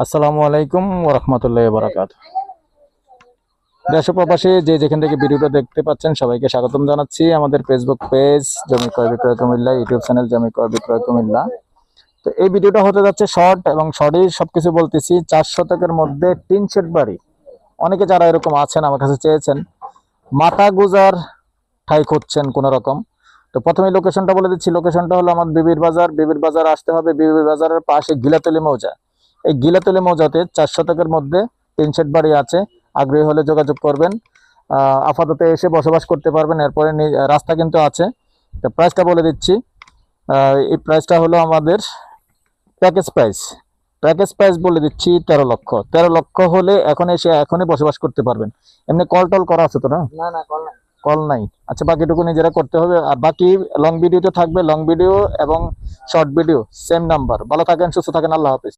আসসালামু আলাইকুম ওয়া রাহমাতুল্লাহি ওয়া বারাকাতুহু। দেশ ও প্রবাসী যে যেখান থেকে ভিডিওটা দেখতে পাচ্ছেন সবাইকে স্বাগতম জানাচ্ছি আমাদের ফেসবুক পেজ জমি ক্রয় বিক্রয় কুমিল্লা, ইউটিউব চ্যানেল জমি ক্রয় বিক্রয় কুমিল্লা। তো এই ভিডিওটা হতে যাচ্ছে শর্ট এবং শর্টই সবকিছু বলতেছি। 4 শতকের মধ্যে টিন শেড বাড়ি, অনেকে যারা এরকম আছেন আমার কাছে চেয়েছেন, মাথা গুজার ঠাই খুঁজছেন কোন রকম। তো প্রথমে লোকেশনটা বলে দিচ্ছি। লোকেশনটা হলো আমার বিবির বাজার। বিবির বাজার আসতে হবে, বিবির বাজারের পাশে গিলাতলি মৌজা। এই গিলাতলি মৌজাতে 4 শতকের মধ্যে টিন শেড বাড়ি আছে। আগ্রহী হলে যোগাযোগ করবেন। আপাতত এসে বসবাস করতে পারবেন। এরপরে রাস্তা কিন্তু আছে। তো প্রাইসটা বলে দিচ্ছি। এই প্রাইসটা হলো আমাদের প্যাকেজ প্রাইস। প্যাকেজ প্রাইস বলে দিচ্ছি 13 লক্ষ। 13 লক্ষ হলে এখন এসে এখনই বসবাস করতে পারবেন। এমনি কল টল করা আছে তো না? না না কল নাই। কল নাই। আচ্ছা, বাকিটুকু নিজেরা করতে হবে। আর বাকি লং ভিডিওতে থাকবে, লং ভিডিও এবং শর্ট ভিডিও সেম নাম্বার। ভালো থাকেন, সুস্থ থাকেন, আল্লাহ হাফেজ।